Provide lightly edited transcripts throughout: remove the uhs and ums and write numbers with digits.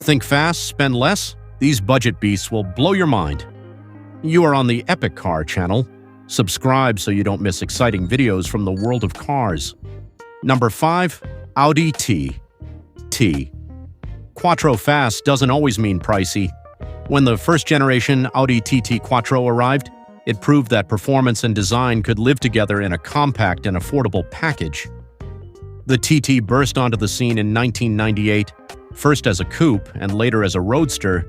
Think fast, spend less? These budget beasts will blow your mind. You are on the Epic Car channel. Subscribe so you don't miss exciting videos from the world of cars. Number 5. Audi TT Quattro fast doesn't always mean pricey. When the first-generation Audi TT Quattro arrived, it proved that performance and design could live together in a compact and affordable package. The TT burst onto the scene in 1998, first as a coupe and later as a roadster,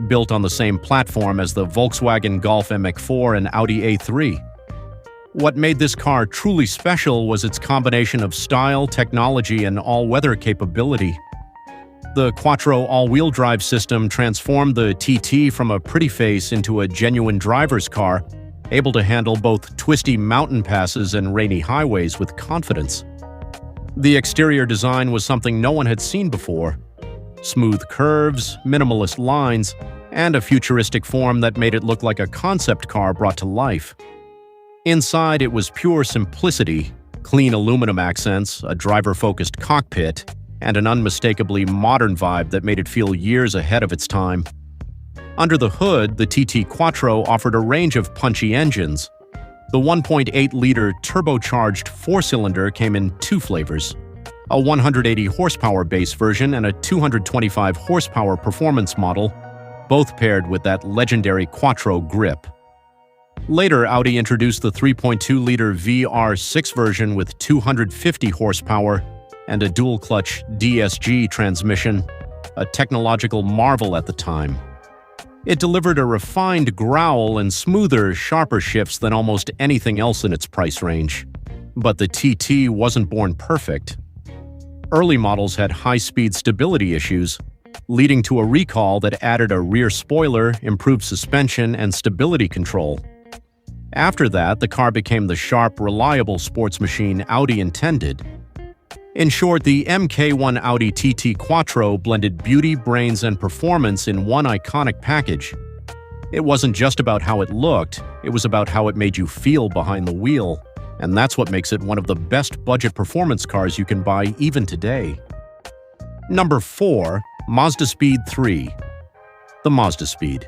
built on the same platform as the Volkswagen Golf MX-4 and Audi A3. What made this car truly special was its combination of style, technology, and all-weather capability. The Quattro all-wheel drive system transformed the TT from a pretty face into a genuine driver's car, able to handle both twisty mountain passes and rainy highways with confidence. The exterior design was something no one had seen before. Smooth curves, minimalist lines, and a futuristic form that made it look like a concept car brought to life. Inside, it was pure simplicity, clean aluminum accents, a driver-focused cockpit, and an unmistakably modern vibe that made it feel years ahead of its time. Under the hood, the TT Quattro offered a range of punchy engines. The 1.8-liter turbocharged four-cylinder came in two flavors, a 180 horsepower base version and a 225 horsepower performance model, both paired with that legendary Quattro grip. Later, Audi introduced the 3.2-liter VR6 version with 250 horsepower and a dual-clutch DSG transmission, a technological marvel at the time. It delivered a refined growl and smoother, sharper shifts than almost anything else in its price range. But the TT wasn't born perfect. Early models had high-speed stability issues, leading to a recall that added a rear spoiler, improved suspension, and stability control. After that, the car became the sharp, reliable sports machine Audi intended. In short, the MK1 Audi TT Quattro blended beauty, brains, and performance in one iconic package. It wasn't just about how it looked, it was about how it made you feel behind the wheel, and that's what makes it one of the best budget performance cars you can buy even today. Number 4. Mazda Speed 3. The Mazda Speed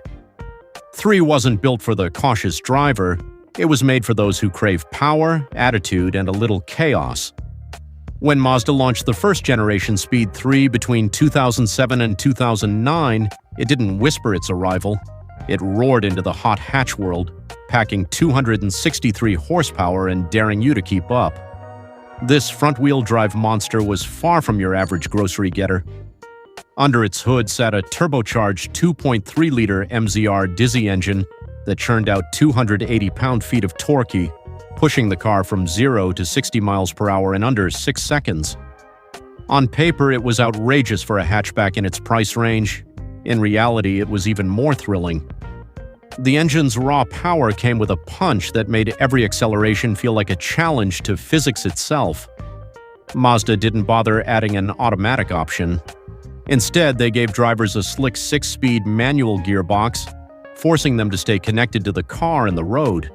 3 wasn't built for the cautious driver, it was made for those who crave power, attitude, and a little chaos. When Mazda launched the first-generation Speed 3 between 2007 and 2009, it didn't whisper its arrival. It roared into the hot hatch world, packing 263 horsepower and daring you to keep up. This front-wheel drive monster was far from your average grocery getter. Under its hood sat a turbocharged 2.3-liter MZR Dizzy engine that churned out 280 pound-feet of torque, pushing the car from 0 to 60 miles per hour in under 6 seconds. On paper, it was outrageous for a hatchback in its price range. In reality, it was even more thrilling. The engine's raw power came with a punch that made every acceleration feel like a challenge to physics itself. Mazda didn't bother adding an automatic option. Instead, they gave drivers a slick 6-speed manual gearbox, forcing them to stay connected to the car and the road.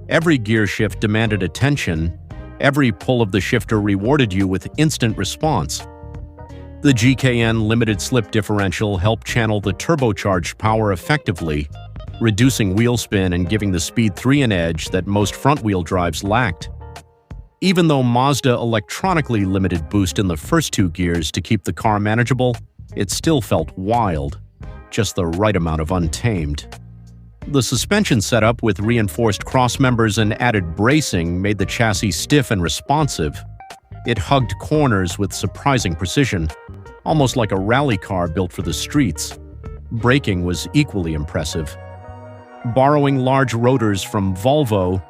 Every gear shift demanded attention. Every pull of the shifter rewarded you with instant response. The GKN limited slip differential helped channel the turbocharged power effectively, reducing wheel spin and giving the Speed 3 an edge that most front-wheel drives lacked. Even though Mazda electronically limited boost in the first two gears to keep the car manageable, it still felt wild, just the right amount of untamed. The suspension setup with reinforced crossmembers and added bracing made the chassis stiff and responsive. It hugged corners with surprising precision, almost like a rally car built for the streets. Braking was equally impressive. Borrowing large rotors from Volvo,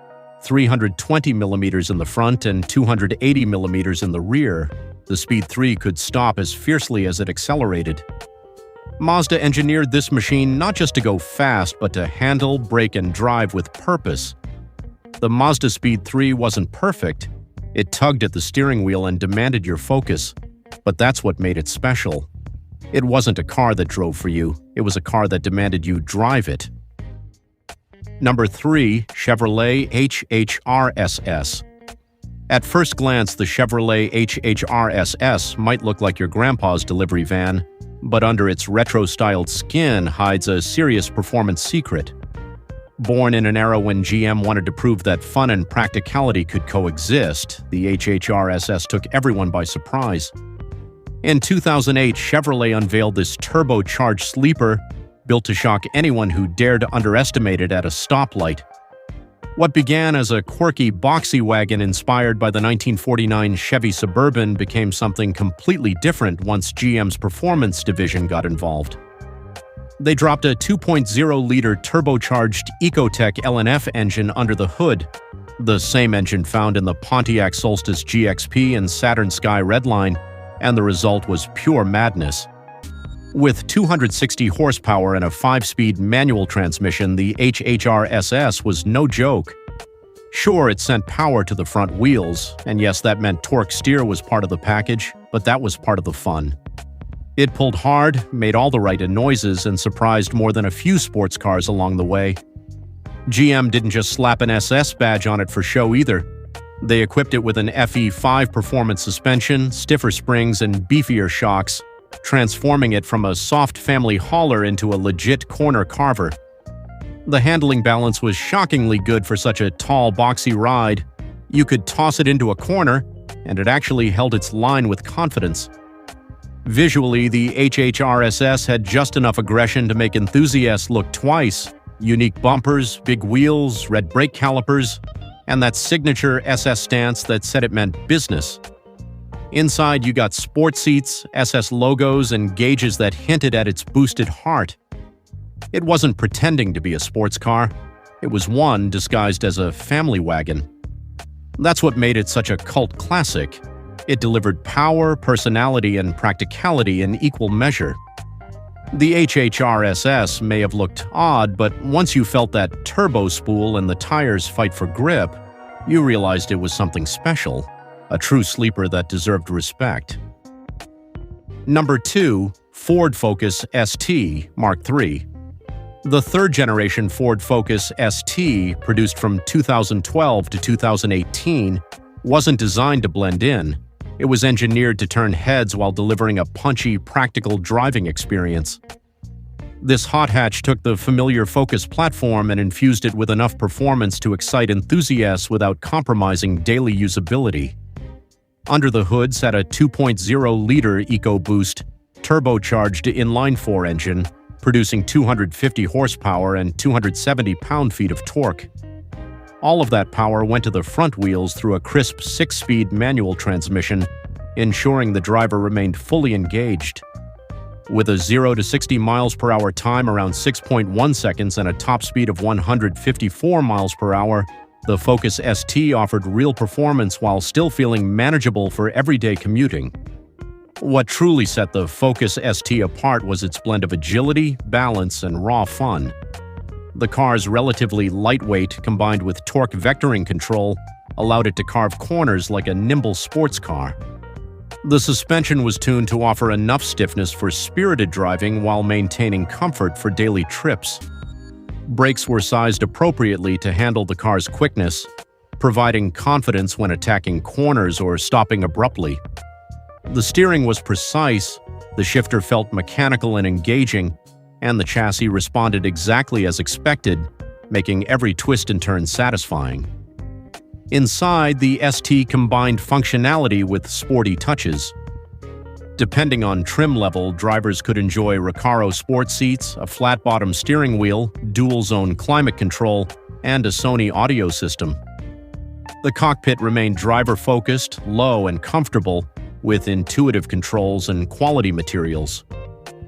320 mm in the front and 280 mm in the rear, the Speed 3 could stop as fiercely as it accelerated. Mazda engineered this machine not just to go fast, but to handle, brake, and drive with purpose. The Mazda Speed 3 wasn't perfect. It tugged at the steering wheel and demanded your focus, but that's what made it special. It wasn't a car that drove for you, it was a car that demanded you drive it. Number 3. Chevrolet HHR SS. At first glance, the Chevrolet HHR SS might look like your grandpa's delivery van, but under its retro-styled skin hides a serious performance secret. Born in an era when GM wanted to prove that fun and practicality could coexist, the HHR SS took everyone by surprise. In 2008, Chevrolet unveiled this turbocharged sleeper, built to shock anyone who dared to underestimate it at a stoplight. What began as a quirky boxy wagon inspired by the 1949 Chevy Suburban became something completely different once GM's performance division got involved. They dropped a 2.0-liter turbocharged Ecotec LNF engine under the hood, the same engine found in the Pontiac Solstice GXP and Saturn Sky Redline, and the result was pure madness. With 260 horsepower and a 5-speed manual transmission, the HHR SS was no joke. Sure, it sent power to the front wheels, and yes, that meant torque steer was part of the package, but that was part of the fun. It pulled hard, made all the right noises, and surprised more than a few sports cars along the way. GM didn't just slap an SS badge on it for show either. They equipped it with an FE5 performance suspension, stiffer springs, and beefier shocks, transforming it from a soft family hauler into a legit corner carver. The handling balance was shockingly good for such a tall, boxy ride. You could toss it into a corner, and it actually held its line with confidence. Visually, the HHR SS had just enough aggression to make enthusiasts look twice. Unique bumpers, big wheels, red brake calipers, and that signature SS stance that said it meant business. Inside, you got sport seats, SS logos, and gauges that hinted at its boosted heart. It wasn't pretending to be a sports car. It was one disguised as a family wagon. That's what made it such a cult classic. It delivered power, personality, and practicality in equal measure. The HHR SS may have looked odd, but once you felt that turbo spool and the tires fight for grip, you realized it was something special, a true sleeper that deserved respect. Number 2. Ford Focus ST Mark III. The third-generation Ford Focus ST, produced from 2012 to 2018, wasn't designed to blend in. It was engineered to turn heads while delivering a punchy, practical driving experience. This hot hatch took the familiar Focus platform and infused it with enough performance to excite enthusiasts without compromising daily usability. Under the hood sat a 2.0-liter EcoBoost, turbocharged inline-4 engine, producing 250 horsepower and 270 pound-feet of torque. All of that power went to the front wheels through a crisp 6-speed manual transmission, ensuring the driver remained fully engaged. With a 0 to 60 miles per hour time around 6.1 seconds and a top speed of 154 miles per hour, the Focus ST offered real performance while still feeling manageable for everyday commuting. What truly set the Focus ST apart was its blend of agility, balance, and raw fun. The car's relatively lightweight, combined with torque vectoring control, allowed it to carve corners like a nimble sports car. The suspension was tuned to offer enough stiffness for spirited driving while maintaining comfort for daily trips. Brakes were sized appropriately to handle the car's quickness, providing confidence when attacking corners or stopping abruptly. The steering was precise, the shifter felt mechanical and engaging, and the chassis responded exactly as expected, making every twist and turn satisfying. Inside, the ST combined functionality with sporty touches. Depending on trim level, drivers could enjoy Recaro sport seats, a flat-bottom steering wheel, dual-zone climate control, and a Sony audio system. The cockpit remained driver-focused, low, and comfortable, with intuitive controls and quality materials.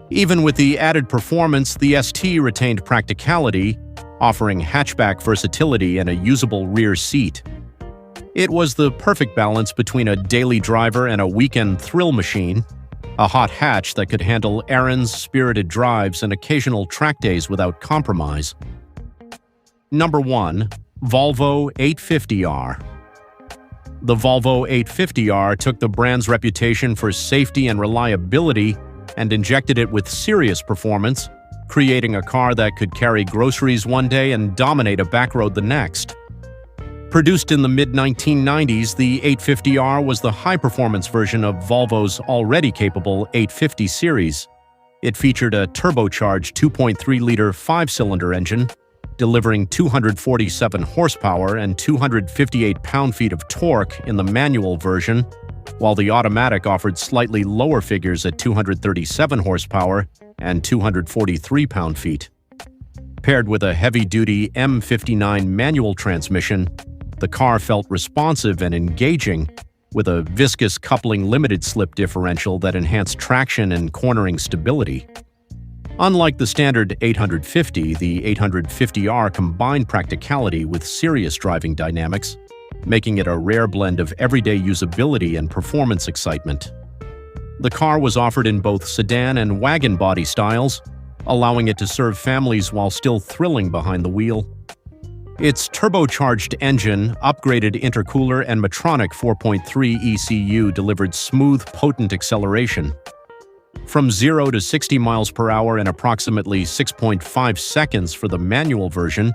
Even with the added performance, the ST retained practicality, offering hatchback versatility and a usable rear seat. It was the perfect balance between a daily driver and a weekend thrill machine, a hot hatch that could handle errands, spirited drives, and occasional track days without compromise. Number 1. Volvo 850R. The Volvo 850R took the brand's reputation for safety and reliability and injected it with serious performance, creating a car that could carry groceries one day and dominate a back road the next. Produced in the mid-1990s, the 850R was the high-performance version of Volvo's already capable 850 series. It featured a turbocharged 2.3-liter 5-cylinder engine, delivering 247 horsepower and 258 pound-feet of torque in the manual version, while the automatic offered slightly lower figures at 237 horsepower and 243 pound-feet. Paired with a heavy-duty M59 manual transmission, the car felt responsive and engaging, with a viscous coupling limited-slip differential that enhanced traction and cornering stability. Unlike the standard 850, the 850R combined practicality with serious driving dynamics, making it a rare blend of everyday usability and performance excitement. The car was offered in both sedan and wagon body styles, allowing it to serve families while still thrilling behind the wheel. Its turbocharged engine, upgraded intercooler, and Medtronic 4.3 ECU delivered smooth, potent acceleration. From 0 to 60 miles per hour in approximately 6.5 seconds for the manual version,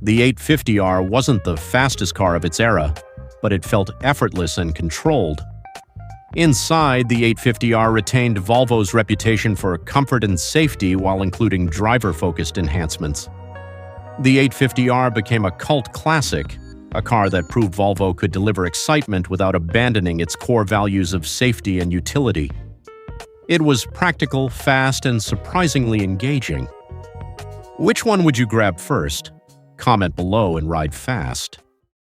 the 850R wasn't the fastest car of its era, but it felt effortless and controlled. Inside, the 850R retained Volvo's reputation for comfort and safety while including driver-focused enhancements. The 850R became a cult classic, a car that proved Volvo could deliver excitement without abandoning its core values of safety and utility. It was practical, fast, and surprisingly engaging. Which one would you grab first? Comment below and ride fast.